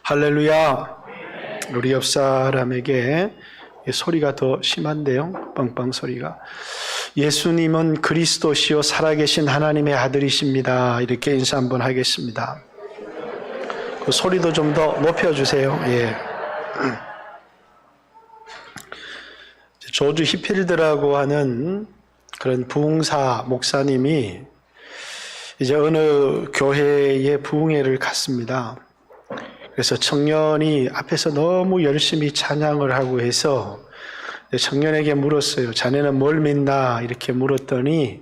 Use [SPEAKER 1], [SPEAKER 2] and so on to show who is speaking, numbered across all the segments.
[SPEAKER 1] 할렐루야. 우리 옆 사람에게 소리가 더 심한데요. 빵빵 소리가. 예수님은 그리스도시요 살아계신 하나님의 아들이십니다. 이렇게 인사 한번 하겠습니다. 그 소리도 좀 더 높여주세요. 예. 조지 히필드라고 하는 그런 부흥사 목사님이 이제 어느 교회에 부흥회를 갔습니다. 그래서 청년이 앞에서 너무 열심히 찬양을 하고 해서 청년에게 물었어요. 자네는 뭘 믿나? 이렇게 물었더니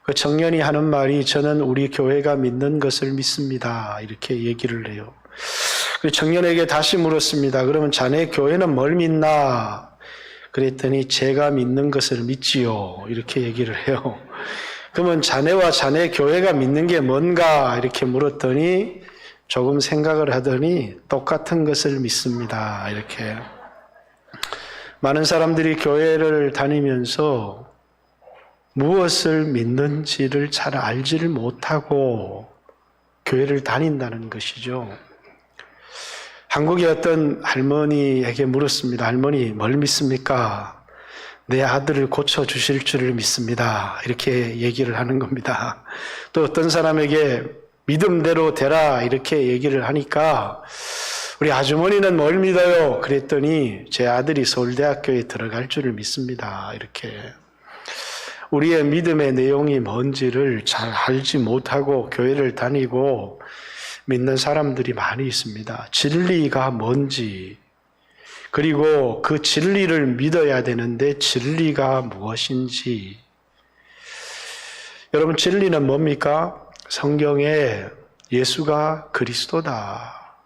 [SPEAKER 1] 그 청년이 하는 말이 저는 우리 교회가 믿는 것을 믿습니다. 이렇게 얘기를 해요. 그 청년에게 다시 물었습니다. 그러면 자네 교회는 뭘 믿나? 그랬더니 제가 믿는 것을 믿지요. 이렇게 얘기를 해요. 그러면 자네와 자네 교회가 믿는 게 뭔가? 이렇게 물었더니 조금 생각을 하더니 똑같은 것을 믿습니다. 이렇게. 많은 사람들이 교회를 다니면서 무엇을 믿는지를 잘 알지를 못하고 교회를 다닌다는 것이죠. 한국의 어떤 할머니에게 물었습니다. 할머니, 뭘 믿습니까? 내 아들을 고쳐주실 줄을 믿습니다. 이렇게 얘기를 하는 겁니다. 또 어떤 사람에게 믿음대로 되라 이렇게 얘기를 하니까 우리 아주머니는 뭘 믿어요? 그랬더니 제 아들이 서울대학교에 들어갈 줄을 믿습니다. 이렇게. 우리의 믿음의 내용이 뭔지를 잘 알지 못하고 교회를 다니고 믿는 사람들이 많이 있습니다. 진리가 뭔지, 그리고 그 진리를 믿어야 되는데 진리가 무엇인지. 여러분, 진리는 뭡니까? 성경에 예수가 그리스도다.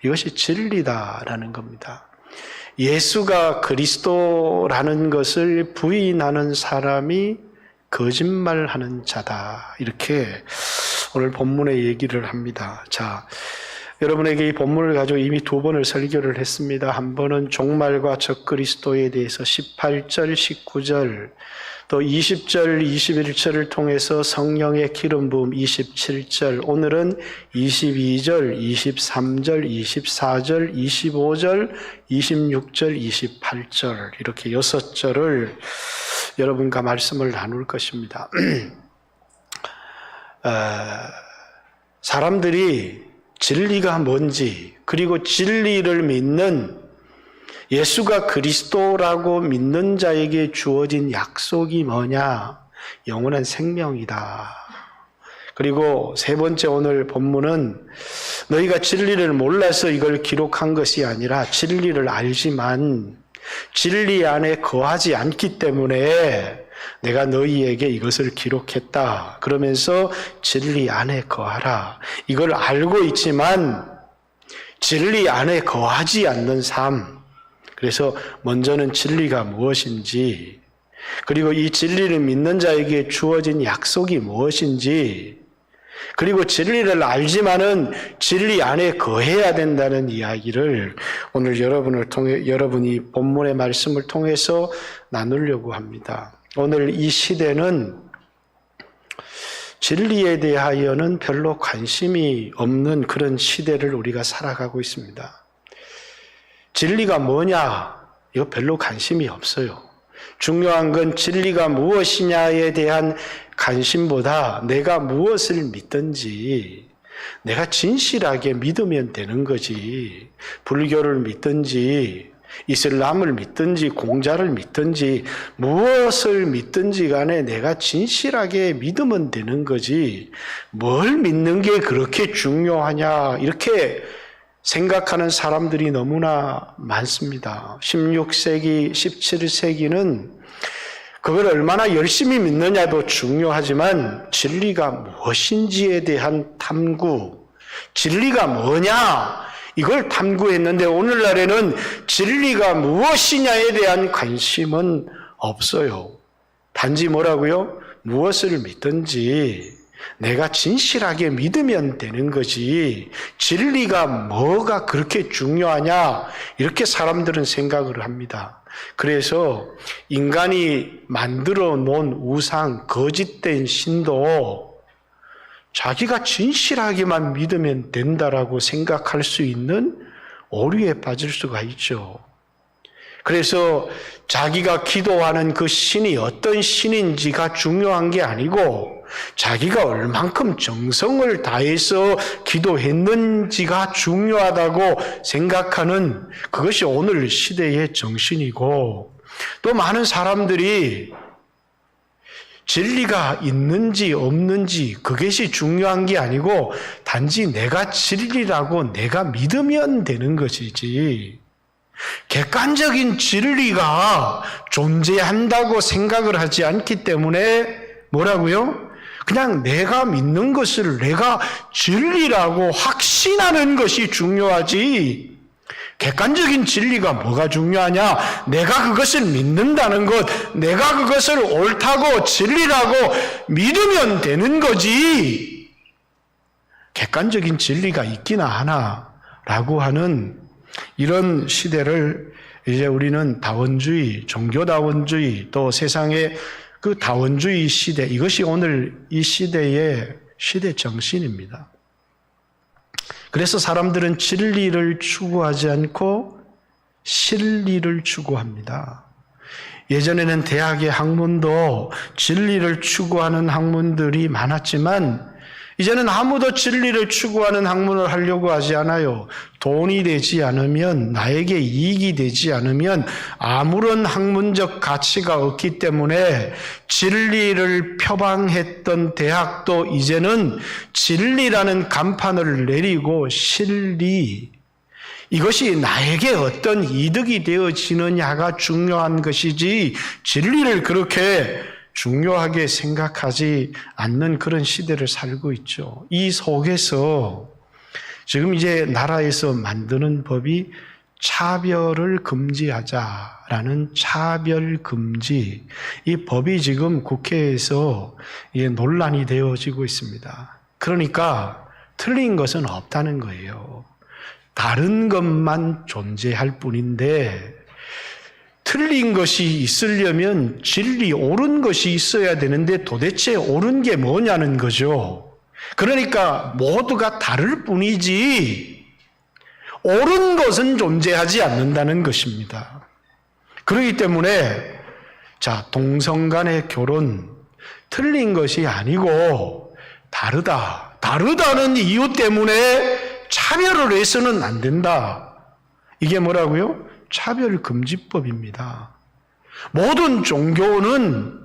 [SPEAKER 1] 이것이 진리다라는 겁니다. 예수가 그리스도라는 것을 부인하는 사람이 거짓말하는 자다. 이렇게 오늘 본문에 얘기를 합니다. 자, 여러분에게 이 본문을 가지고 이미 2번을 설교를 했습니다. 한 번은 종말과 적그리스도에 대해서 18절, 19절, 또 20절, 21절을 통해서 성령의 기름 부음 27절, 오늘은 22절, 23절, 24절, 25절, 26절, 28절 이렇게 6절을 여러분과 말씀을 나눌 것입니다. 사람들이 진리가 뭔지, 그리고 진리를 믿는 예수가 그리스도라고 믿는 자에게 주어진 약속이 뭐냐? 영원한 생명이다. 그리고 세 번째 오늘 본문은 너희가 진리를 몰라서 이걸 기록한 것이 아니라 진리를 알지만 진리 안에 거하지 않기 때문에 내가 너희에게 이것을 기록했다. 그러면서 진리 안에 거하라. 이걸 알고 있지만 진리 안에 거하지 않는 삶. 그래서 먼저는 진리가 무엇인지, 그리고 이 진리를 믿는 자에게 주어진 약속이 무엇인지, 그리고 진리를 알지만은 진리 안에 거해야 된다는 이야기를 오늘 여러분이 본문의 말씀을 통해서 나누려고 합니다. 오늘 이 시대는 진리에 대하여는 별로 관심이 없는 그런 시대를 우리가 살아가고 있습니다. 진리가 뭐냐? 이거 별로 관심이 없어요. 중요한 건 진리가 무엇이냐에 대한 관심보다 내가 무엇을 믿든지, 내가 진실하게 믿으면 되는 거지. 불교를 믿든지, 이슬람을 믿든지, 공자를 믿든지, 무엇을 믿든지 간에 내가 진실하게 믿으면 되는 거지. 뭘 믿는 게 그렇게 중요하냐? 이렇게 생각하는 사람들이 너무나 많습니다. 16세기, 17세기는 그걸 얼마나 열심히 믿느냐도 중요하지만 진리가 무엇인지에 대한 탐구, 진리가 뭐냐? 이걸 탐구했는데 오늘날에는 진리가 무엇이냐에 대한 관심은 없어요. 단지 뭐라고요? 무엇을 믿든지 내가 진실하게 믿으면 되는 거지 진리가 뭐가 그렇게 중요하냐 이렇게 사람들은 생각을 합니다. 그래서 인간이 만들어 놓은 우상, 거짓된 신도 자기가 진실하게만 믿으면 된다라고 생각할 수 있는 오류에 빠질 수가 있죠. 그래서 자기가 기도하는 그 신이 어떤 신인지가 중요한 게 아니고 자기가 얼만큼 정성을 다해서 기도했는지가 중요하다고 생각하는 그것이 오늘 시대의 정신이고, 또 많은 사람들이 진리가 있는지 없는지 그것이 중요한 게 아니고 단지 내가 진리라고 내가 믿으면 되는 것이지, 객관적인 진리가 존재한다고 생각을 하지 않기 때문에 뭐라고요? 그냥 내가 믿는 것을 내가 진리라고 확신하는 것이 중요하지, 객관적인 진리가 뭐가 중요하냐? 내가 그것을 믿는다는 것, 내가 그것을 옳다고 진리라고 믿으면 되는 거지, 객관적인 진리가 있기나 하나라고 하는 이런 시대를 이제 우리는 다원주의, 종교다원주의, 또 세상의 그 다원주의 시대, 이것이 오늘 이 시대의 시대 정신입니다. 그래서 사람들은 진리를 추구하지 않고 실리를 추구합니다. 예전에는 대학의 학문도 진리를 추구하는 학문들이 많았지만 이제는 아무도 진리를 추구하는 학문을 하려고 하지 않아요. 돈이 되지 않으면, 나에게 이익이 되지 않으면 아무런 학문적 가치가 없기 때문에 진리를 표방했던 대학도 이제는 진리라는 간판을 내리고 실리, 이것이 나에게 어떤 이득이 되어지느냐가 중요한 것이지 진리를 그렇게 중요하게 생각하지 않는 그런 시대를 살고 있죠. 이 속에서 지금 이제 나라에서 만드는 법이 차별을 금지하자라는 차별금지, 이 법이 지금 국회에서 논란이 되어지고 있습니다. 그러니까 틀린 것은 없다는 거예요. 다른 것만 존재할 뿐인데 틀린 것이 있으려면 진리, 옳은 것이 있어야 되는데 도대체 옳은 게 뭐냐는 거죠. 그러니까 모두가 다를 뿐이지 옳은 것은 존재하지 않는다는 것입니다. 그렇기 때문에 동성 간의 결혼, 틀린 것이 아니고 다르다는 이유 때문에 차별을 해서는 안 된다. 이게 뭐라고요? 차별금지법입니다. 모든 종교는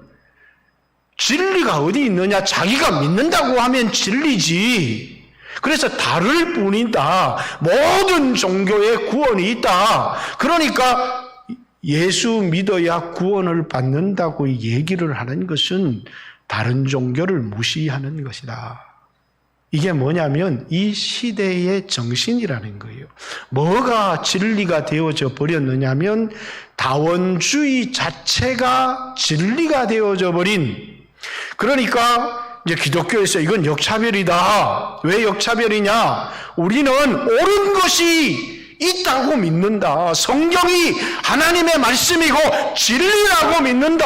[SPEAKER 1] 진리가 어디 있느냐? 자기가 믿는다고 하면 진리지. 그래서 다를 뿐이다. 모든 종교에 구원이 있다. 그러니까 예수 믿어야 구원을 받는다고 얘기를 하는 것은 다른 종교를 무시하는 것이다. 이게 뭐냐면 이 시대의 정신이라는 거예요. 뭐가 진리가 되어져 버렸느냐면 다원주의 자체가 진리가 되어져 버린, 그러니까 이제 기독교에서 이건 역차별이다. 왜 역차별이냐? 우리는 옳은 것이 있다고 믿는다. 성경이 하나님의 말씀이고 진리라고 믿는다.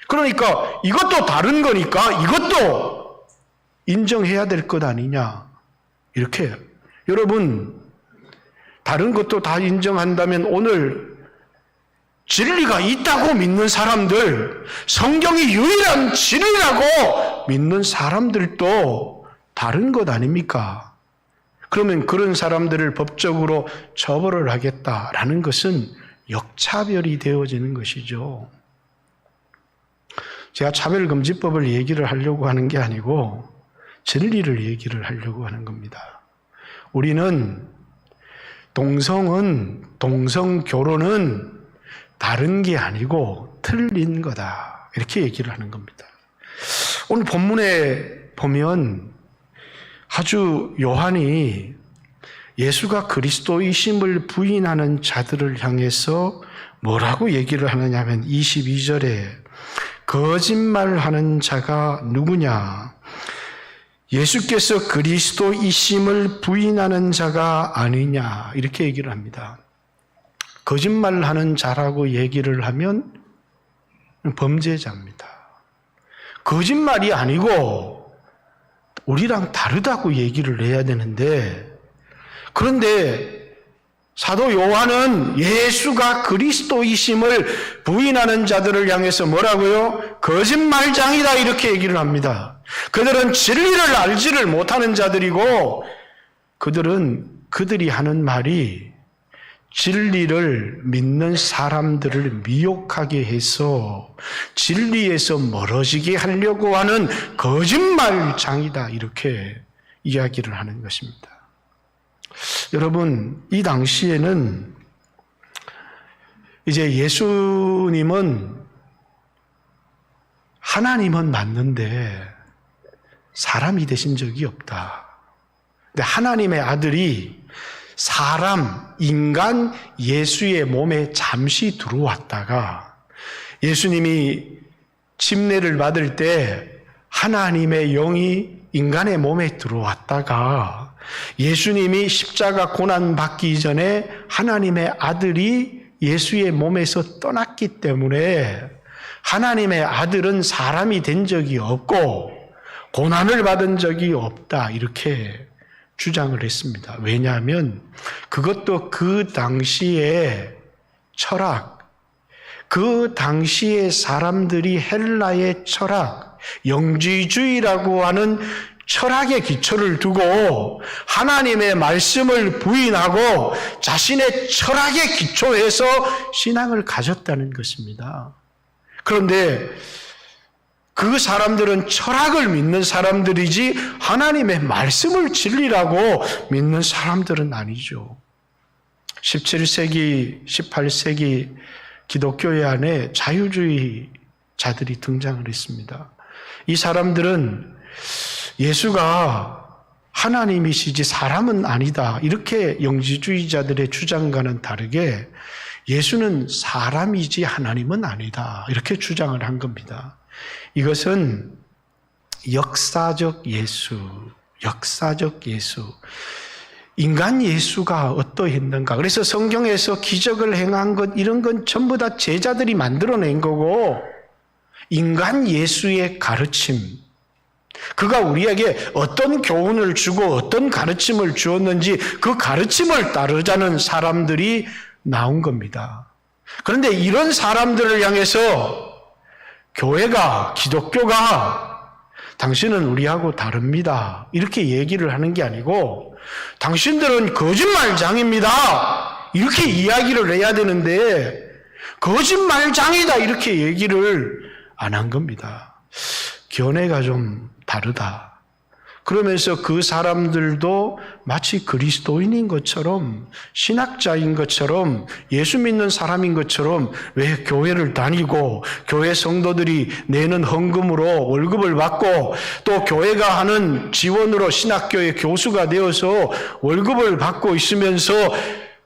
[SPEAKER 1] 그러니까 이것도 다른 거니까 이것도 인정해야 될 것 아니냐. 이렇게 여러분, 다른 것도 다 인정한다면 오늘 진리가 있다고 믿는 사람들, 성경이 유일한 진리라고 믿는 사람들도 다른 것 아닙니까? 그러면 그런 사람들을 법적으로 처벌을 하겠다라는 것은 역차별이 되어지는 것이죠. 제가 차별금지법을 얘기를 하려고 하는 게 아니고 진리를 얘기를 하려고 하는 겁니다. 우리는 동성결혼은 다른 게 아니고 틀린 거다. 이렇게 얘기를 하는 겁니다. 오늘 본문에 보면 아주 요한이 예수가 그리스도이심을 부인하는 자들을 향해서 뭐라고 얘기를 하느냐 하면 22절에 거짓말하는 자가 누구냐? 예수께서 그리스도이심을 부인하는 자가 아니냐, 이렇게 얘기를 합니다. 거짓말하는 자라고 얘기를 하면 범죄자입니다. 거짓말이 아니고 우리랑 다르다고 얘기를 해야 되는데, 그런데 사도 요한은 예수가 그리스도이심을 부인하는 자들을 향해서 뭐라고요? 거짓말장이다 이렇게 얘기를 합니다. 그들은 진리를 알지를 못하는 자들이고 그들이 하는 말이 진리를 믿는 사람들을 미혹하게 해서 진리에서 멀어지게 하려고 하는 거짓말장이다 이렇게 이야기를 하는 것입니다. 여러분, 이 당시에는 이제 예수님은 하나님은 맞는데 사람이 되신 적이 없다. 근데 하나님의 아들이 인간 예수의 몸에 잠시 들어왔다가 예수님이 침례를 받을 때 하나님의 영이 인간의 몸에 들어왔다가 예수님이 십자가 고난 받기 전에 하나님의 아들이 예수의 몸에서 떠났기 때문에 하나님의 아들은 사람이 된 적이 없고 고난을 받은 적이 없다 이렇게 주장을 했습니다. 왜냐하면 그것도 그 당시의 철학, 그 당시의 사람들이 헬라의 철학, 영지주의라고 하는 철학의 기초를 두고 하나님의 말씀을 부인하고 자신의 철학의 기초에서 신앙을 가졌다는 것입니다. 그런데 그 사람들은 철학을 믿는 사람들이지 하나님의 말씀을 진리라고 믿는 사람들은 아니죠. 17세기, 18세기 기독교회 안에 자유주의자들이 등장을 했습니다. 이 사람들은 예수가 하나님이시지 사람은 아니다. 이렇게 영지주의자들의 주장과는 다르게 예수는 사람이지 하나님은 아니다. 이렇게 주장을 한 겁니다. 이것은 역사적 예수. 인간 예수가 어떠했는가. 그래서 성경에서 기적을 행한 것, 이런 건 전부 다 제자들이 만들어낸 거고, 인간 예수의 가르침, 그가 우리에게 어떤 교훈을 주고 어떤 가르침을 주었는지 그 가르침을 따르자는 사람들이 나온 겁니다. 그런데 이런 사람들을 향해서 교회가, 기독교가 당신은 우리하고 다릅니다. 이렇게 얘기를 하는 게 아니고 당신들은 거짓말장입니다. 이렇게 이야기를 해야 되는데 거짓말장이다 이렇게 얘기를 안 한 겁니다. 견해가 좀 다르다. 그러면서 그 사람들도 마치 그리스도인인 것처럼 신학자인 것처럼 예수 믿는 사람인 것처럼 왜 교회를 다니고 교회 성도들이 내는 헌금으로 월급을 받고 또 교회가 하는 지원으로 신학교의 교수가 되어서 월급을 받고 있으면서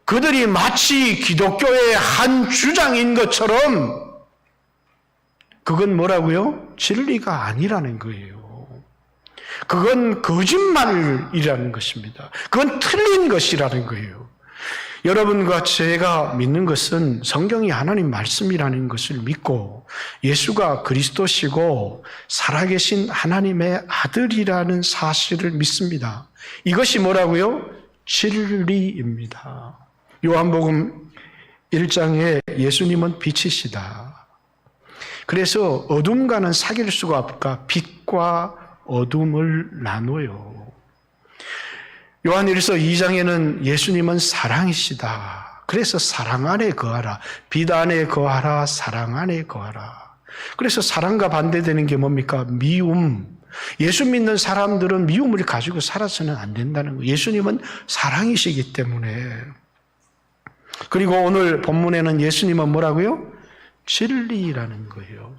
[SPEAKER 1] 그들이 마치 기독교의 한 주장인 것처럼 그건 뭐라고요? 진리가 아니라는 거예요. 그건 거짓말이라는 것입니다. 그건 틀린 것이라는 거예요. 여러분과 제가 믿는 것은 성경이 하나님 말씀이라는 것을 믿고 예수가 그리스도시고 살아계신 하나님의 아들이라는 사실을 믿습니다. 이것이 뭐라고요? 진리입니다. 요한복음 1장에 예수님은 빛이시다. 그래서 어둠과는 사귈 수가 없으니까 빛과 어둠을 나눠요. 요한일서 2장에는 예수님은 사랑이시다. 그래서 사랑 안에 거하라. 빛 안에 거하라. 사랑 안에 거하라. 그래서 사랑과 반대되는 게 뭡니까? 미움. 예수 믿는 사람들은 미움을 가지고 살아서는 안 된다는 거예요. 예수님은 사랑이시기 때문에. 그리고 오늘 본문에는 예수님은 뭐라고요? 진리라는 거예요.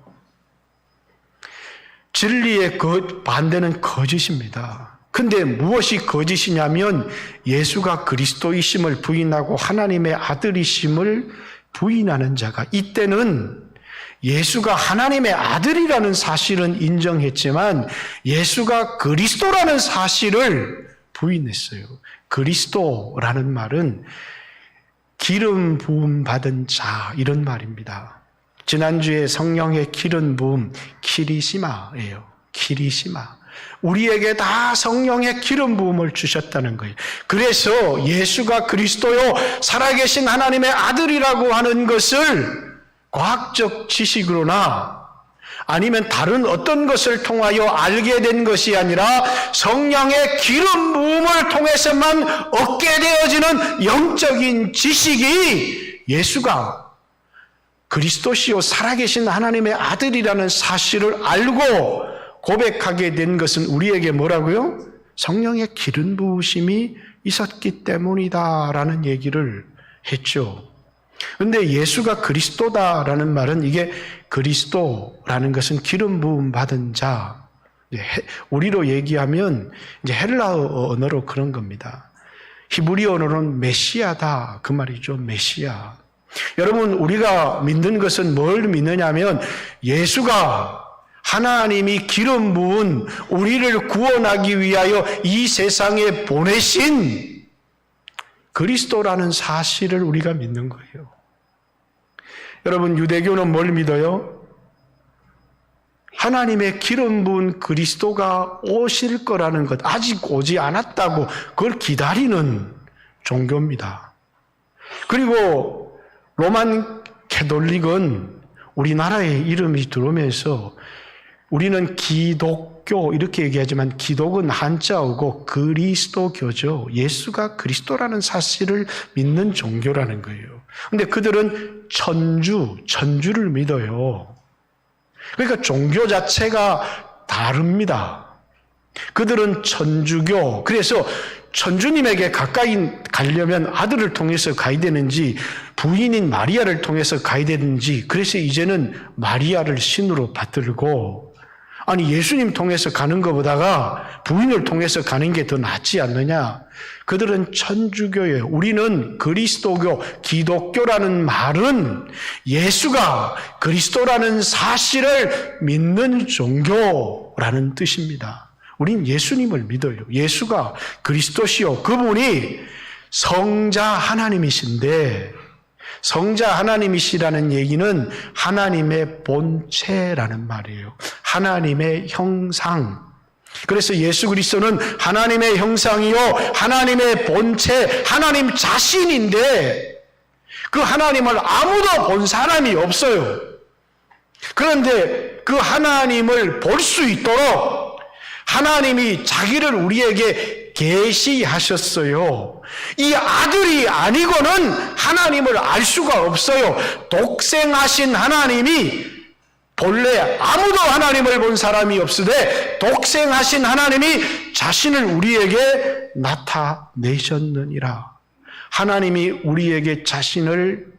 [SPEAKER 1] 진리의 반대는 거짓입니다. 근데 무엇이 거짓이냐면 예수가 그리스도이심을 부인하고 하나님의 아들이심을 부인하는 자가, 이때는 예수가 하나님의 아들이라는 사실은 인정했지만 예수가 그리스도라는 사실을 부인했어요. 그리스도라는 말은 기름 부음 받은 자 이런 말입니다. 지난주에 성령의 기름 부음 키리시마예요. 키리시마. 우리에게 다 성령의 기름 부음을 주셨다는 거예요. 그래서 예수가 그리스도요 살아계신 하나님의 아들이라고 하는 것을 과학적 지식으로나 아니면 다른 어떤 것을 통하여 알게 된 것이 아니라 성령의 기름 부음을 통해서만 얻게 되어지는 영적인 지식이 예수가 그리스도시요 살아계신 하나님의 아들이라는 사실을 알고 고백하게 된 것은 우리에게 뭐라고요? 성령의 기름 부으심이 있었기 때문이다라는 얘기를 했죠. 그런데 예수가 그리스도다라는 말은 이게 그리스도라는 것은 기름 부음 받은 자, 우리로 얘기하면 이제 헬라어 언어로 그런 겁니다. 히브리 언어로는 메시아다 그 말이죠. 메시아. 여러분 우리가 믿는 것은 뭘 믿느냐면 예수가 하나님이 기름 부은 우리를 구원하기 위하여 이 세상에 보내신 그리스도라는 사실을 우리가 믿는 거예요. 여러분 유대교는 뭘 믿어요? 하나님의 기름 부은 그리스도가 오실 거라는 것, 아직 오지 않았다고 그걸 기다리는 종교입니다. 그리고 로만 캐톨릭은 우리나라의 이름이 들어오면서 우리는 기독교 이렇게 얘기하지만 기독은 한자어고 그리스도교죠. 예수가 그리스도라는 사실을 믿는 종교라는 거예요. 그런데 그들은 천주를 믿어요. 그러니까 종교 자체가 다릅니다. 그들은 천주교, 그래서 천주님에게 가까이 가려면 아들을 통해서 가야 되는지 부인인 마리아를 통해서 가야 되는지, 그래서 이제는 마리아를 신으로 받들고, 아니 예수님 통해서 가는 것보다가 부인을 통해서 가는 게 더 낫지 않느냐. 그들은 천주교예요. 우리는 그리스도교, 기독교라는 말은 예수가 그리스도라는 사실을 믿는 종교라는 뜻입니다. 우린 예수님을 믿어요. 예수가 그리스도시요, 그분이 성자 하나님이신데, 성자 하나님이시라는 얘기는 하나님의 본체라는 말이에요. 하나님의 형상. 그래서 예수 그리스도는 하나님의 형상이요, 하나님의 본체, 하나님 자신인데 그 하나님을 아무도 본 사람이 없어요. 그런데 그 하나님을 볼 수 있도록 하나님이 자기를 우리에게 계시하셨어요. 이 아들이 아니고는 하나님을 알 수가 없어요. 독생하신 하나님이, 본래 아무도 하나님을 본 사람이 없으되 독생하신 하나님이 자신을 우리에게 나타내셨느니라. 하나님이 우리에게 자신을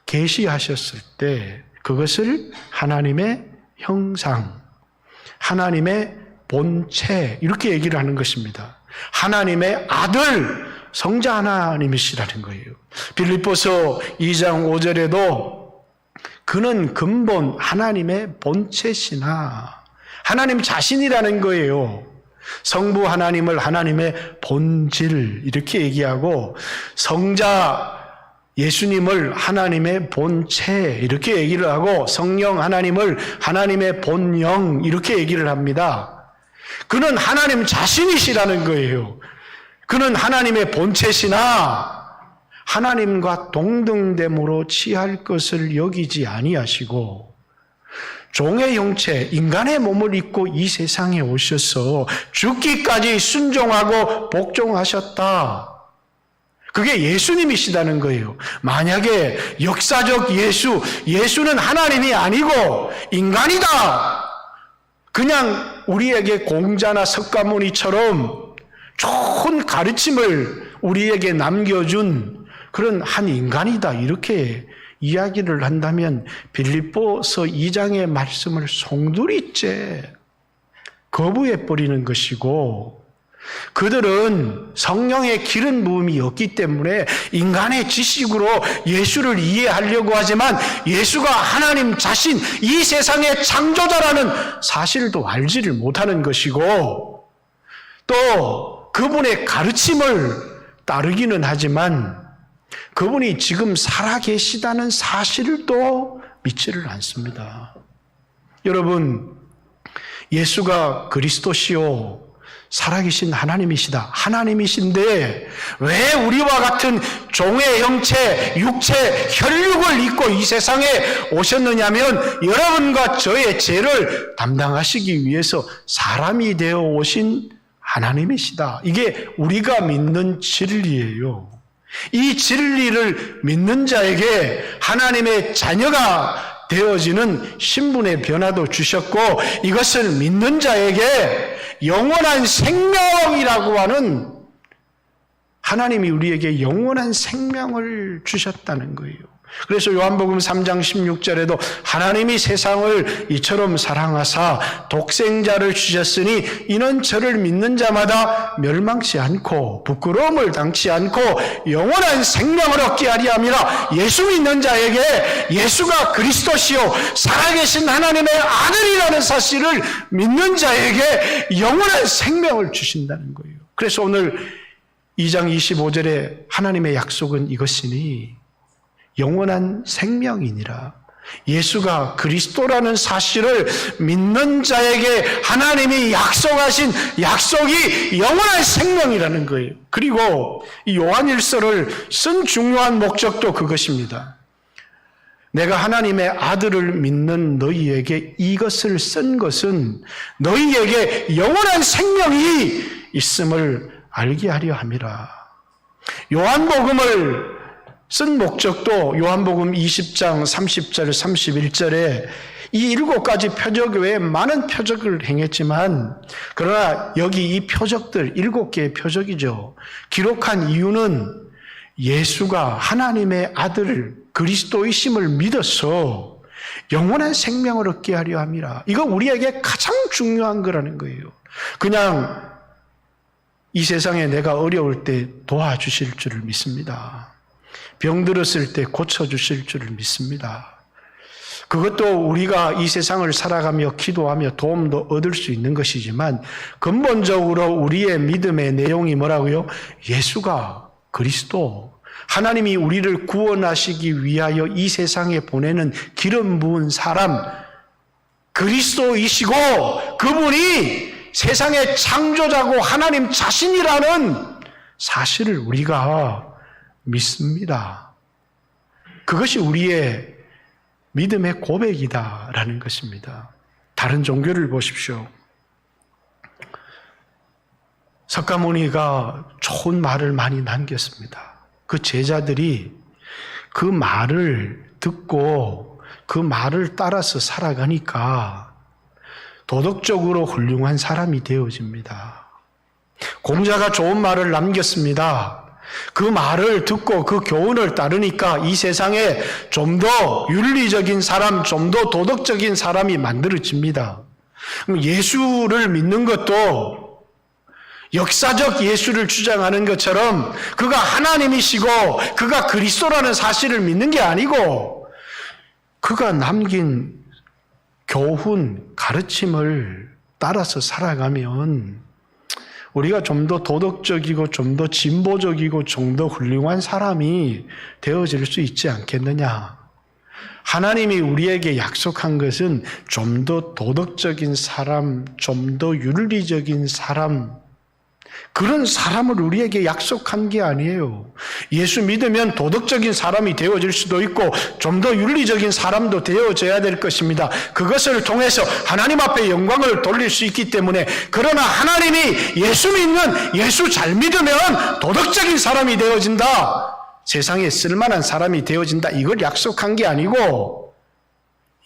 [SPEAKER 1] 계시하셨을 때 그것을 하나님의 형상, 하나님의 본체 이렇게 얘기를 하는 것입니다. 하나님의 아들, 성자 하나님이시라는 거예요. 빌립보서 2장 5절에도 그는 근본 하나님의 본체시나, 하나님 자신이라는 거예요. 성부 하나님을 하나님의 본질 이렇게 얘기하고, 성자 예수님을 하나님의 본체 이렇게 얘기를 하고, 성령 하나님을 하나님의 본영 이렇게 얘기를 합니다. 그는 하나님 자신이시라는 거예요. 그는 하나님의 본체시나 하나님과 동등됨으로 취할 것을 여기지 아니하시고 종의 형체, 인간의 몸을 입고 이 세상에 오셔서 죽기까지 순종하고 복종하셨다. 그게 예수님이시다는 거예요. 만약에 역사적 예수는 하나님이 아니고 인간이다, 그냥 우리에게 공자나 석가모니처럼 좋은 가르침을 우리에게 남겨준 그런 한 인간이다, 이렇게 이야기를 한다면 빌립보서 2장의 말씀을 송두리째 거부해버리는 것이고, 그들은 성령의 기름 부음이 없기 때문에 인간의 지식으로 예수를 이해하려고 하지만 예수가 하나님 자신, 이 세상의 창조자라는 사실도 알지를 못하는 것이고, 또 그분의 가르침을 따르기는 하지만 그분이 지금 살아계시다는 사실도 믿지를 않습니다. 여러분, 예수가 그리스도시요 살아계신 하나님이시다. 하나님이신데 왜 우리와 같은 종의 형체, 육체, 혈육을 입고 이 세상에 오셨느냐면 여러분과 저의 죄를 담당하시기 위해서 사람이 되어 오신 하나님이시다. 이게 우리가 믿는 진리예요. 이 진리를 믿는 자에게 하나님의 자녀가 되어지는 신분의 변화도 주셨고 이것을 믿는 자에게 영원한 생명이라고 하는 하나님이 우리에게 영원한 생명을 주셨다는 거예요. 그래서 요한복음 3장 16절에도 하나님이 세상을 이처럼 사랑하사 독생자를 주셨으니 이는 저를 믿는 자마다 멸망치 않고 부끄러움을 당치 않고 영원한 생명을 얻게 하리 함이라. 예수 믿는 자에게 예수가 그리스도시요 살아계신 하나님의 아들이라는 사실을 믿는 자에게 영원한 생명을 주신다는 거예요. 그래서 오늘 2장 25절에 하나님의 약속은 이것이니 영원한 생명이니라. 예수가 그리스도라는 사실을 믿는 자에게 하나님이 약속하신 약속이 영원한 생명이라는 거예요. 그리고 이 요한일서를 쓴 중요한 목적도 그것입니다. 내가 하나님의 아들을 믿는 너희에게 이것을 쓴 것은 너희에게 영원한 생명이 있음을 알게 하려 함이라. 요한복음을 쓴 목적도 요한복음 20장 30절 31절에 이 7가지 표적 외에 많은 표적을 행했지만 그러나 여기 이 표적들 7개의 표적이죠. 기록한 이유는 예수가 하나님의 아들 그리스도이심을 믿어서 영원한 생명을 얻게 하려 함이라. 이거 우리에게 가장 중요한 거라는 거예요. 그냥 이 세상에 내가 어려울 때 도와주실 줄을 믿습니다. 병들었을 때 고쳐주실 줄을 믿습니다. 그것도 우리가 이 세상을 살아가며 기도하며 도움도 얻을 수 있는 것이지만 근본적으로 우리의 믿음의 내용이 뭐라고요? 예수가 그리스도, 하나님이 우리를 구원하시기 위하여 이 세상에 보내는 기름 부은 사람 그리스도이시고 그분이 세상의 창조자고 하나님 자신이라는 사실을 우리가 믿습니다. 그것이 우리의 믿음의 고백이다라는 것입니다. 다른 종교를 보십시오. 석가모니가 좋은 말을 많이 남겼습니다. 그 제자들이 그 말을 듣고 그 말을 따라서 살아가니까 도덕적으로 훌륭한 사람이 되어집니다. 공자가 좋은 말을 남겼습니다. 그 말을 듣고 그 교훈을 따르니까 이 세상에 좀 더 윤리적인 사람, 좀 더 도덕적인 사람이 만들어집니다. 예수를 믿는 것도 역사적 예수를 주장하는 것처럼 그가 하나님이시고 그가 그리스도라는 사실을 믿는 게 아니고 그가 남긴 교훈, 가르침을 따라서 살아가면 우리가 좀 더 도덕적이고 좀 더 진보적이고 좀 더 훌륭한 사람이 되어질 수 있지 않겠느냐. 하나님이 우리에게 약속한 것은 좀 더 도덕적인 사람, 좀 더 윤리적인 사람, 그런 사람을 우리에게 약속한 게 아니에요. 예수 믿으면 도덕적인 사람이 되어질 수도 있고 좀 더 윤리적인 사람도 되어져야 될 것입니다. 그것을 통해서 하나님 앞에 영광을 돌릴 수 있기 때문에 그러나 하나님이 예수 믿는 예수 잘 믿으면 도덕적인 사람이 되어진다. 세상에 쓸만한 사람이 되어진다. 이걸 약속한 게 아니고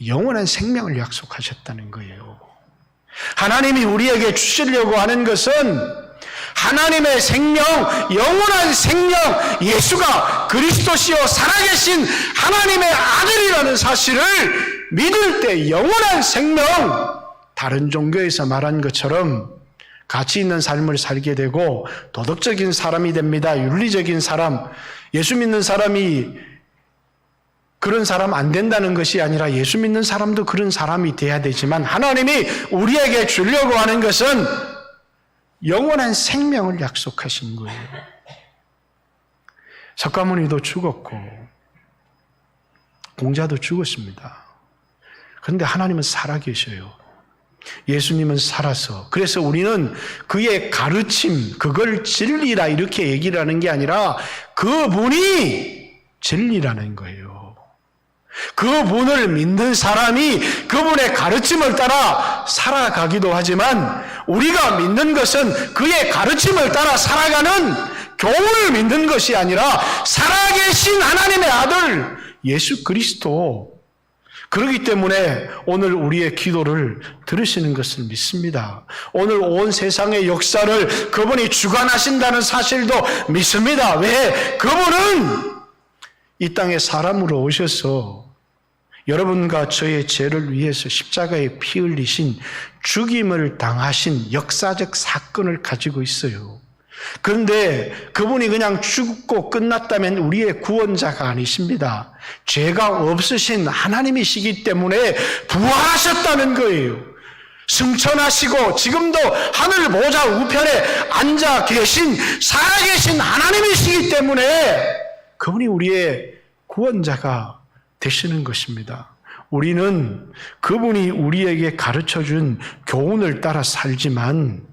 [SPEAKER 1] 영원한 생명을 약속하셨다는 거예요. 하나님이 우리에게 주시려고 하는 것은 하나님의 생명, 영원한 생명, 예수가 그리스도시요 살아계신 하나님의 아들이라는 사실을 믿을 때 영원한 생명, 다른 종교에서 말한 것처럼 가치 있는 삶을 살게 되고 도덕적인 사람이 됩니다. 윤리적인 사람, 예수 믿는 사람이 그런 사람 안 된다는 것이 아니라 예수 믿는 사람도 그런 사람이 돼야 되지만 하나님이 우리에게 주려고 하는 것은 영원한 생명을 약속하신 거예요. 석가모니도 죽었고 공자도 죽었습니다. 그런데 하나님은 살아계셔요. 예수님은 살아서. 그래서 우리는 그의 가르침, 그걸 진리라 이렇게 얘기를 하는 게 아니라 그분이 진리라는 거예요. 그분을 믿는 사람이 그분의 가르침을 따라 살아가기도 하지만 우리가 믿는 것은 그의 가르침을 따라 살아가는 교훈을 믿는 것이 아니라 살아계신 하나님의 아들 예수 그리스도. 그렇기 때문에 오늘 우리의 기도를 들으시는 것을 믿습니다. 오늘 온 세상의 역사를 그분이 주관하신다는 사실도 믿습니다. 왜? 그분은 이 땅에 사람으로 오셔서 여러분과 저의 죄를 위해서 십자가에 피 흘리신 죽임을 당하신 역사적 사건을 가지고 있어요. 그런데 그분이 그냥 죽고 끝났다면 우리의 구원자가 아니십니다. 죄가 없으신 하나님이시기 때문에 부활하셨다는 거예요. 승천하시고 지금도 하늘 보좌 우편에 앉아 계신 살아계신 하나님이시기 때문에 그분이 우리의 구원자가 되시는 것입니다. 우리는 그분이 우리에게 가르쳐준 교훈을 따라 살지만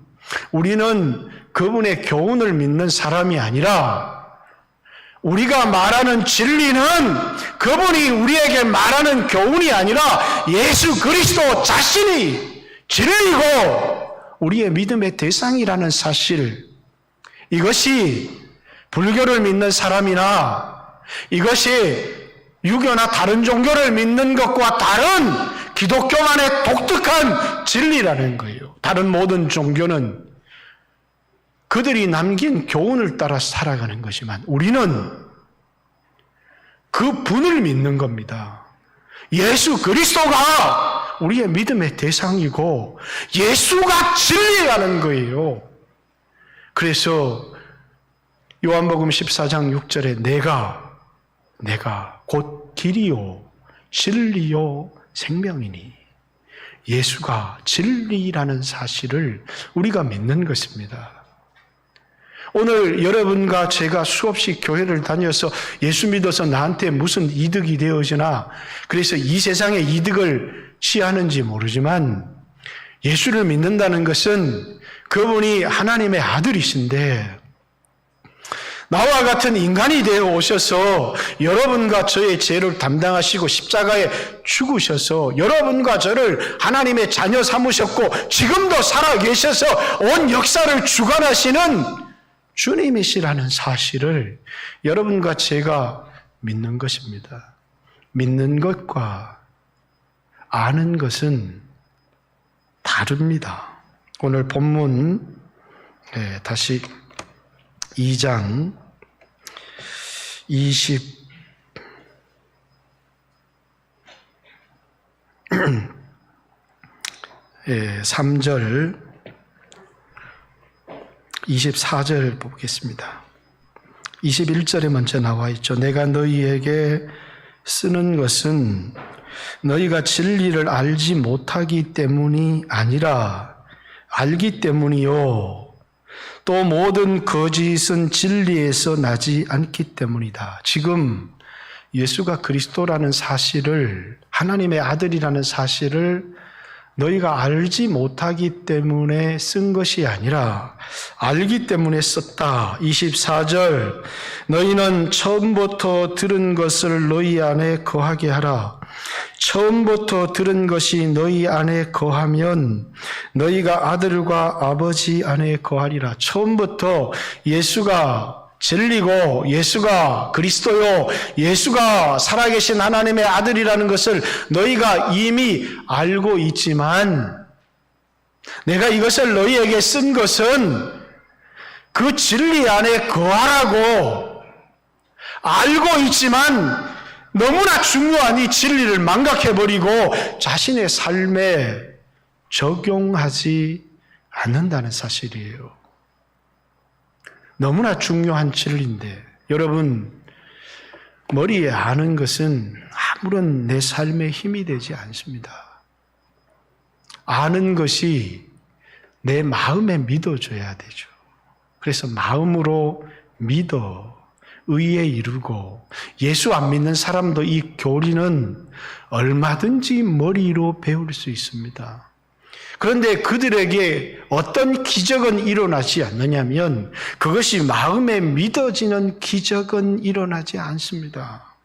[SPEAKER 1] 우리는 그분의 교훈을 믿는 사람이 아니라 우리가 말하는 진리는 그분이 우리에게 말하는 교훈이 아니라 예수 그리스도 자신이 진리고 우리의 믿음의 대상이라는 사실, 이것이 불교를 믿는 사람이나 이것이 유교나 다른 종교를 믿는 것과 다른 기독교만의 독특한 진리라는 거예요. 다른 모든 종교는 그들이 남긴 교훈을 따라 살아가는 거지만 우리는 그 분을 믿는 겁니다. 예수 그리스도가 우리의 믿음의 대상이고 예수가 진리라는 거예요. 그래서 요한복음 14장 6절에 내가 곧 길이요 진리요 생명이니 예수가 진리라는 사실을 우리가 믿는 것입니다. 오늘 여러분과 제가 수없이 교회를 다녀서 예수 믿어서 나한테 무슨 이득이 되어지나 그래서 이 세상의 이득을 취하는지 모르지만 예수를 믿는다는 것은 그분이 하나님의 아들이신데 나와 같은 인간이 되어 오셔서 여러분과 저의 죄를 담당하시고 십자가에 죽으셔서 여러분과 저를 하나님의 자녀 삼으셨고 지금도 살아계셔서 온 역사를 주관하시는 주님이시라는 사실을 여러분과 제가 믿는 것입니다. 믿는 것과 아는 것은 다릅니다. 오늘 본문 다시 2장 23절 24절 보겠습니다. 21절에 먼저 나와 있죠. 내가 너희에게 쓰는 것은 너희가 진리를 알지 못하기 때문이 아니라 알기 때문이요. 또 모든 거짓은 진리에서 나지 않기 때문이다. 지금 예수가 그리스도라는 사실을, 하나님의 아들이라는 사실을 너희가 알지 못하기 때문에 쓴 것이 아니라 알기 때문에 썼다. 24절 너희는 처음부터 들은 것을 너희 안에 거하게 하라. 처음부터 들은 것이 너희 안에 거하면 너희가 아들과 아버지 안에 거하리라. 처음부터 예수가 진리고 예수가 그리스도요, 예수가 살아계신 하나님의 아들이라는 것을 너희가 이미 알고 있지만 내가 이것을 너희에게 쓴 것은 그 진리 안에 거하라고 알고 있지만 너무나 중요한 이 진리를 망각해버리고 자신의 삶에 적용하지 않는다는 사실이에요. 너무나 중요한 진리인데 여러분, 머리에 아는 것은 아무런 내 삶에 힘이 되지 않습니다. 아는 것이 내 마음에 믿어져야 되죠. 그래서 마음으로 믿어 의에 이르고, 예수 안 믿는 사람도 이 교리는 얼마든지 머리로 배울 수 있습니다. 그런데 그들에게 어떤 기적은 일어나지 않느냐면 그것이 마음에 믿어지는 기적은 일어나지 않습니다.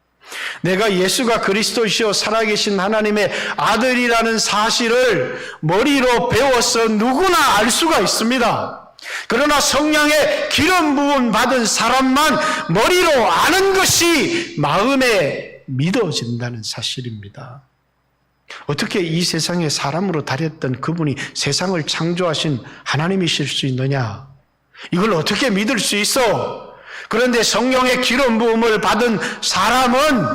[SPEAKER 1] 내가 예수가 그리스도시요 살아계신 하나님의 아들이라는 사실을 머리로 배워서 누구나 알 수가 있습니다. 그러나 성령의 기름 부음 받은 사람만 머리로 아는 것이 마음에 믿어진다는 사실입니다. 어떻게 이 세상에 사람으로 달했던 그분이 세상을 창조하신 하나님이실 수 있느냐? 이걸 어떻게 믿을 수 있어? 그런데 성령의 기름 부음을 받은 사람은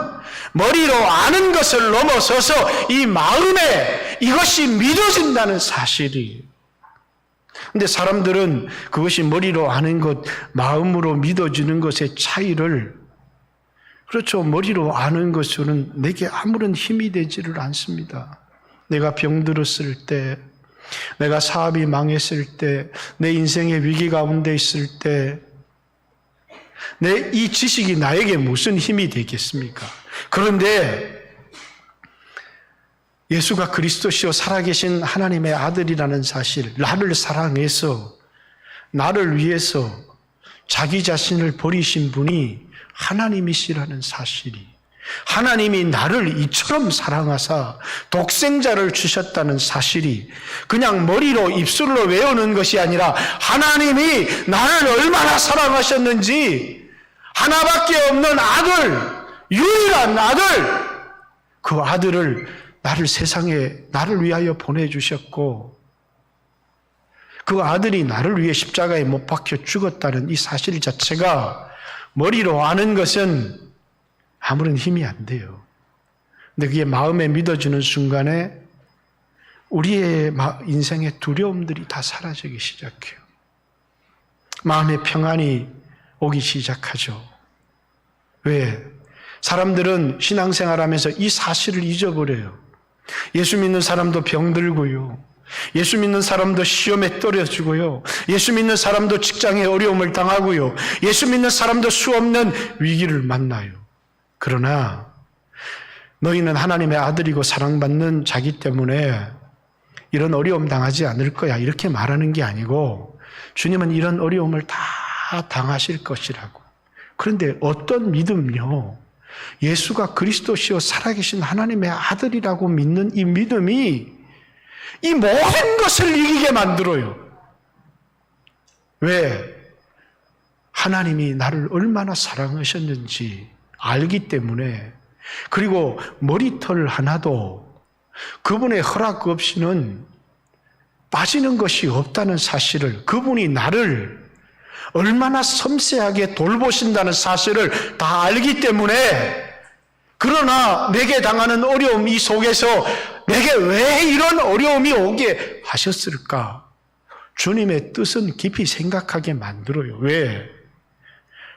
[SPEAKER 1] 머리로 아는 것을 넘어서서 이 마음에 이것이 믿어진다는 사실이. 근데 사람들은 그것이 머리로 아는 것, 마음으로 믿어지는 것의 차이를, 그렇죠. 머리로 아는 것은 내게 아무런 힘이 되지를 않습니다. 내가 병들었을 때, 내가 사업이 망했을 때, 내 인생의 위기 가운데 있을 때, 이 지식이 나에게 무슨 힘이 되겠습니까? 그런데 예수가 그리스도시요 살아계신 하나님의 아들이라는 사실, 나를 사랑해서 나를 위해서 자기 자신을 버리신 분이 하나님이시라는 사실이, 하나님이 나를 이처럼 사랑하사 독생자를 주셨다는 사실이 그냥 머리로 입술로 외우는 것이 아니라 하나님이 나를 얼마나 사랑하셨는지, 하나밖에 없는 아들, 유일한 아들, 그 아들을 나를 세상에 나를 위하여 보내주셨고 그 아들이 나를 위해 십자가에 못 박혀 죽었다는 이 사실 자체가 머리로 아는 것은 아무런 힘이 안 돼요. 근데 그게 마음에 믿어지는 순간에 우리의 인생의 두려움들이 다 사라지기 시작해요. 마음의 평안이 오기 시작하죠. 왜? 사람들은 신앙생활하면서 이 사실을 잊어버려요. 예수 믿는 사람도 병들고요. 예수 믿는 사람도 시험에 떨어지고요. 예수 믿는 사람도 직장에 어려움을 당하고요. 예수 믿는 사람도 수없는 위기를 만나요. 그러나 너희는 하나님의 아들이고 사랑받는 자기 때문에 이런 어려움 당하지 않을 거야, 이렇게 말하는 게 아니고 주님은 이런 어려움을 다 당하실 것이라고. 그런데 어떤 믿음요? 예수가 그리스도시요 살아계신 하나님의 아들이라고 믿는 이 믿음이 이 모든 것을 이기게 만들어요. 왜? 하나님이 나를 얼마나 사랑하셨는지 알기 때문에, 그리고 머리털 하나도 그분의 허락 없이는 빠지는 것이 없다는 사실을, 그분이 나를 얼마나 섬세하게 돌보신다는 사실을 다 알기 때문에, 그러나 내게 당하는 어려움 이 속에서 내게 왜 이런 어려움이 오게 하셨을까? 주님의 뜻은 깊이 생각하게 만들어요. 왜?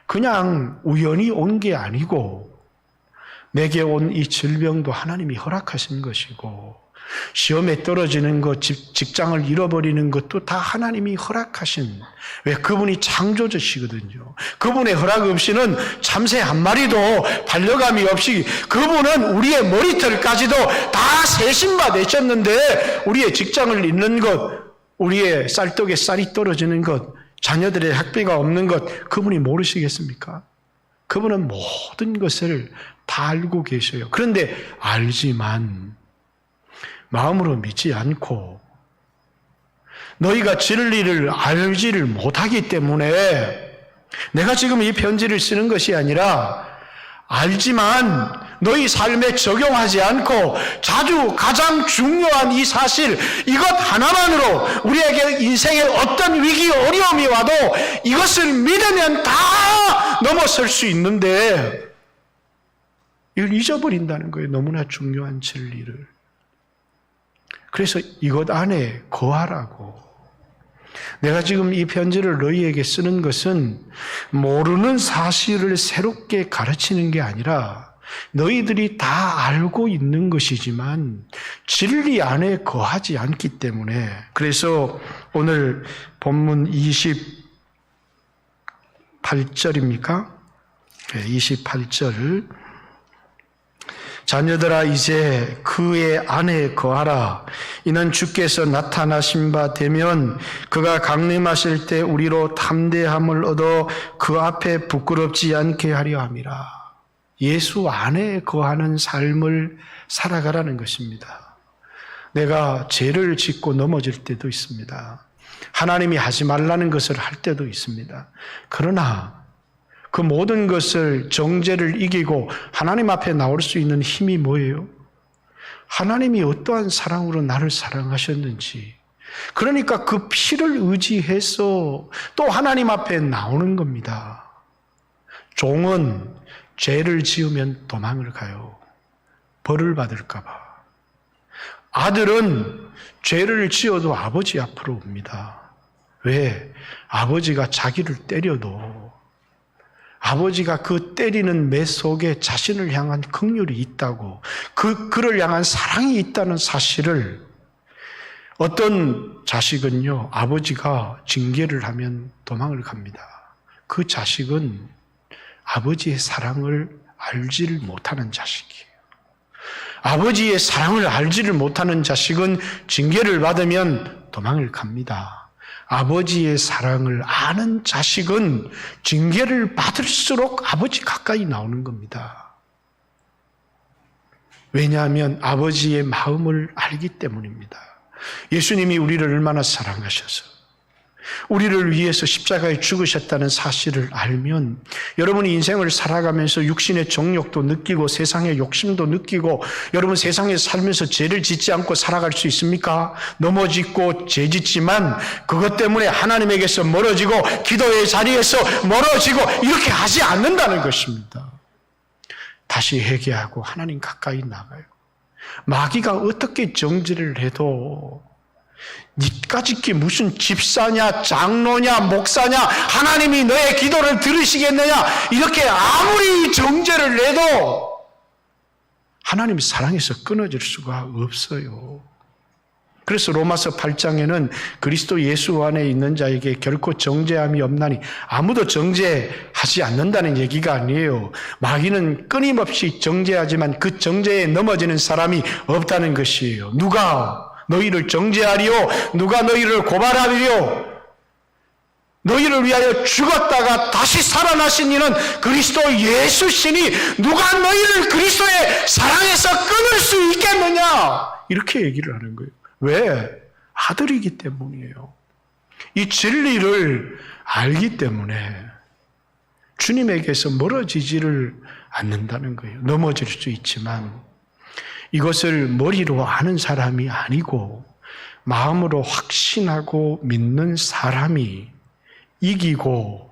[SPEAKER 1] 그냥 우연히 온 게 아니고 내게 온 이 질병도 하나님이 허락하신 것이고, 시험에 떨어지는 것, 직장을 잃어버리는 것도 다 하나님이 허락하신, 왜? 그분이 창조주시거든요. 그분의 허락 없이는 참새 한 마리도 반려감이 없이, 그분은 우리의 머리털까지도 다 세신바 되셨는데 우리의 직장을 잃는 것, 우리의 쌀떡에 쌀이 떨어지는 것, 자녀들의 학비가 없는 것, 그분이 모르시겠습니까? 그분은 모든 것을 다 알고 계셔요. 그런데 알지만 마음으로 믿지 않고 너희가 진리를 알지를 못하기 때문에, 내가 지금 이 편지를 쓰는 것이 아니라 알지만 너희 삶에 적용하지 않고 자주 가장 중요한 이 사실, 이것 하나만으로 우리에게 인생에 어떤 위기, 어려움이 와도 이것을 믿으면 다 넘어설 수 있는데 이걸 잊어버린다는 거예요. 너무나 중요한 진리를. 그래서 이것 안에 거하라고. 내가 지금 이 편지를 너희에게 쓰는 것은 모르는 사실을 새롭게 가르치는 게 아니라 너희들이 다 알고 있는 것이지만 진리 안에 거하지 않기 때문에, 그래서 오늘 본문 28절입니까? 28절 자녀들아 이제 그의 안에 거하라. 이는 주께서 나타나신 바 되면 그가 강림하실 때 우리로 담대함을 얻어 그 앞에 부끄럽지 않게 하려 함이라. 예수 안에 거하는 삶을 살아가라는 것입니다. 내가 죄를 짓고 넘어질 때도 있습니다. 하나님이 하지 말라는 것을 할 때도 있습니다. 그러나 그 모든 것을 정죄를 이기고 하나님 앞에 나올 수 있는 힘이 뭐예요? 하나님이 어떠한 사랑으로 나를 사랑하셨는지, 그러니까 그 피를 의지해서 또 하나님 앞에 나오는 겁니다. 종은 죄를 지으면 도망을 가요. 벌을 받을까 봐. 아들은 죄를 지어도 아버지 앞으로 옵니다. 왜? 아버지가 자기를 때려도 아버지가 그 때리는 매 속에 자신을 향한 긍휼이 있다고, 그를 향한 사랑이 있다는 사실을, 어떤 자식은요, 아버지가 징계를 하면 도망을 갑니다. 그 자식은 아버지의 사랑을 알지를 못하는 자식이에요. 아버지의 사랑을 알지를 못하는 자식은 징계를 받으면 도망을 갑니다. 아버지의 사랑을 아는 자식은 징계를 받을수록 아버지 가까이 나오는 겁니다. 왜냐하면 아버지의 마음을 알기 때문입니다. 예수님이 우리를 얼마나 사랑하셔서 우리를 위해서 십자가에 죽으셨다는 사실을 알면 여러분이 인생을 살아가면서 육신의 정욕도 느끼고 세상의 욕심도 느끼고 여러분 세상에 살면서 죄를 짓지 않고 살아갈 수 있습니까? 넘어지고 죄 짓지만 그것 때문에 하나님에게서 멀어지고 기도의 자리에서 멀어지고 이렇게 하지 않는다는 것입니다. 다시 회개하고 하나님 가까이 나가요. 마귀가 어떻게 정죄를 해도 니까짓 게 무슨 집사냐 장로냐 목사냐 하나님이 너의 기도를 들으시겠느냐 이렇게 아무리 정죄를 해도 하나님이 사랑해서 끊어질 수가 없어요. 그래서 로마서 8장에는 그리스도 예수 안에 있는 자에게 결코 정죄함이 없나니, 아무도 정죄하지 않는다는 얘기가 아니에요. 마귀는 끊임없이 정죄하지만 그 정죄에 넘어지는 사람이 없다는 것이에요. 누가 너희를 정죄하리요? 누가 너희를 고발하리요? 너희를 위하여 죽었다가 다시 살아나신 이는 그리스도 예수시니 누가 너희를 그리스도의 사랑에서 끊을 수 있겠느냐? 이렇게 얘기를 하는 거예요. 왜? 아들이기 때문이에요. 이 진리를 알기 때문에 주님에게서 멀어지지를 않는다는 거예요. 넘어질 수 있지만 이것을 머리로 아는 사람이 아니고 마음으로 확신하고 믿는 사람이 이기고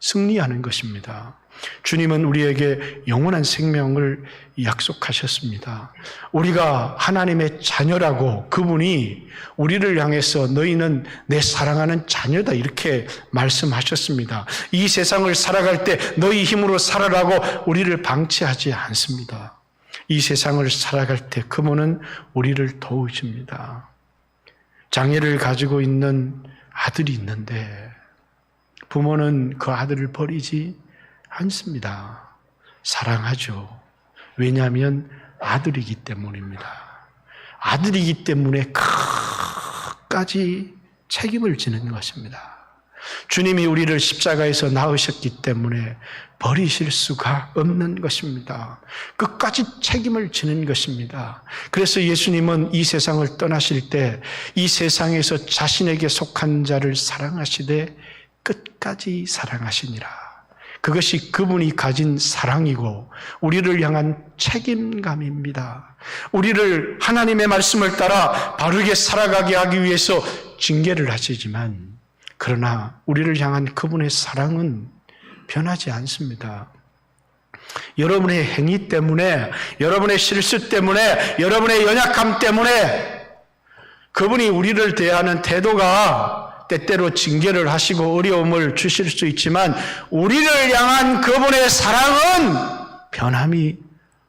[SPEAKER 1] 승리하는 것입니다. 주님은 우리에게 영원한 생명을 약속하셨습니다. 우리가 하나님의 자녀라고 그분이 우리를 향해서 너희는 내 사랑하는 자녀다 이렇게 말씀하셨습니다. 이 세상을 살아갈 때 너희 힘으로 살아라고 우리를 방치하지 않습니다. 이 세상을 살아갈 때 그분은 우리를 도우십니다. 장애를 가지고 있는 아들이 있는데 부모는 그 아들을 버리지 않습니다. 사랑하죠. 왜냐하면 아들이기 때문입니다. 아들이기 때문에 끝까지 책임을 지는 것입니다. 주님이 우리를 십자가에서 낳으셨기 때문에 버리실 수가 없는 것입니다. 끝까지 책임을 지는 것입니다. 그래서 예수님은 이 세상을 떠나실 때 이 세상에서 자신에게 속한 자를 사랑하시되 끝까지 사랑하시니라. 그것이 그분이 가진 사랑이고 우리를 향한 책임감입니다. 우리를 하나님의 말씀을 따라 바르게 살아가게 하기 위해서 징계를 하시지만 그러나 우리를 향한 그분의 사랑은 변하지 않습니다. 여러분의 행위 때문에, 여러분의 실수 때문에, 여러분의 연약함 때문에 그분이 우리를 대하는 태도가 때때로 징계를 하시고 어려움을 주실 수 있지만 우리를 향한 그분의 사랑은 변함이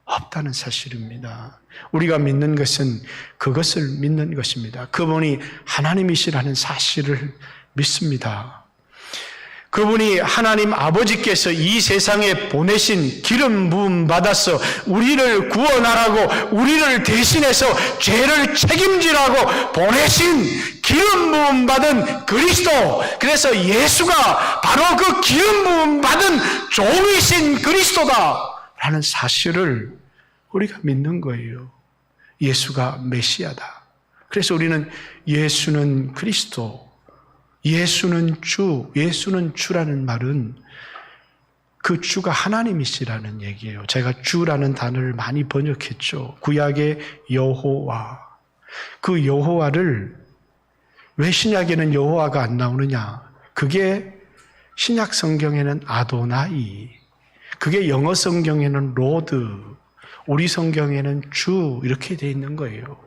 [SPEAKER 1] 없다는 사실입니다. 우리가 믿는 것은 그것을 믿는 것입니다. 그분이 하나님이시라는 사실을 믿습니다. 그분이 하나님 아버지께서 이 세상에 보내신 기름 부음 받아서 우리를 구원하라고, 우리를 대신해서 죄를 책임지라고 보내신 기름 부음 받은 그리스도, 그래서 예수가 바로 그 기름 부음 받은 종이신 그리스도다라는 사실을 우리가 믿는 거예요. 예수가 메시아다. 그래서 우리는 예수는 그리스도, 예수는 주, 예수는 주라는 말은 그 주가 하나님이시라는 얘기예요. 제가 주라는 단어를 많이 번역했죠. 구약의 여호와. 그 여호와를 왜 신약에는 여호와가 안 나오느냐? 그게 신약 성경에는 아도나이, 그게 영어 성경에는 로드, 우리 성경에는 주 이렇게 돼 있는 거예요.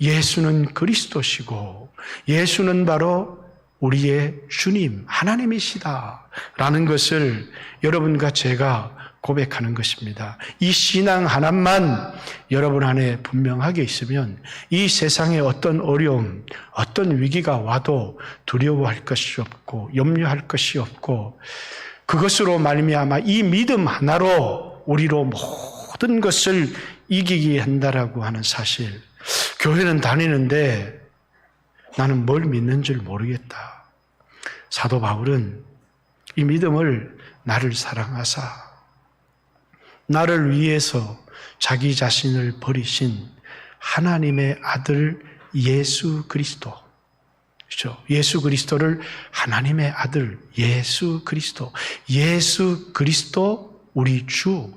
[SPEAKER 1] 예수는 그리스도시고 예수는 바로 우리의 주님, 하나님이시다라는 것을 여러분과 제가 고백하는 것입니다. 이 신앙 하나만 여러분 안에 분명하게 있으면 이 세상에 어떤 어려움, 어떤 위기가 와도 두려워할 것이 없고 염려할 것이 없고, 그것으로 말미암아 이 믿음 하나로 우리로 모든 것을 이기게 한다라고 하는 사실. 교회는 다니는데 나는 뭘 믿는 줄 모르겠다. 사도 바울은 이 믿음을 나를 사랑하사 나를 위해서 자기 자신을 버리신 하나님의 아들 예수 그리스도, 그렇죠? 예수 그리스도를 하나님의 아들 예수 그리스도, 예수 그리스도 우리 주,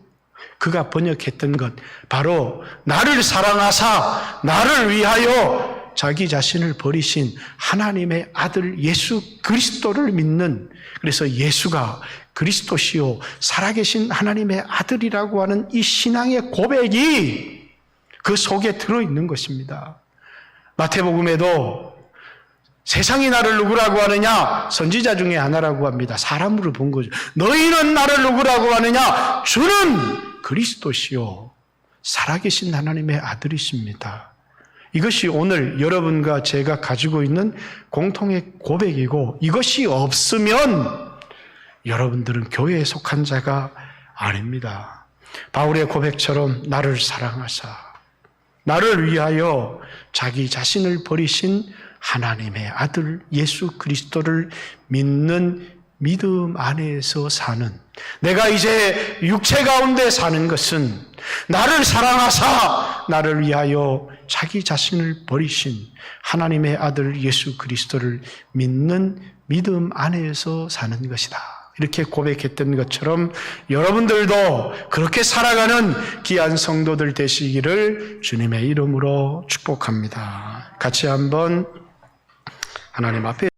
[SPEAKER 1] 그가 번역했던 것 바로 나를 사랑하사 나를 위하여 자기 자신을 버리신 하나님의 아들 예수 그리스도를 믿는, 그래서 예수가 그리스도시요 살아계신 하나님의 아들이라고 하는 이 신앙의 고백이 그 속에 들어있는 것입니다. 마태복음에도 세상이 나를 누구라고 하느냐? 선지자 중에 하나라고 합니다. 사람으로 본 거죠. 너희는 나를 누구라고 하느냐? 주는 그리스도시요 살아계신 하나님의 아들이십니다. 이것이 오늘 여러분과 제가 가지고 있는 공통의 고백이고, 이것이 없으면 여러분들은 교회에 속한 자가 아닙니다. 바울의 고백처럼 나를 사랑하사 나를 위하여 자기 자신을 버리신 하나님의 아들 예수 그리스도를 믿는 믿음 안에서 사는, 내가 이제 육체 가운데 사는 것은 나를 사랑하사 나를 위하여 자기 자신을 버리신 하나님의 아들 예수 그리스도를 믿는 믿음 안에서 사는 것이다. 이렇게 고백했던 것처럼 여러분들도 그렇게 살아가는 귀한 성도들 되시기를 주님의 이름으로 축복합니다. 같이 한번 하나님 앞에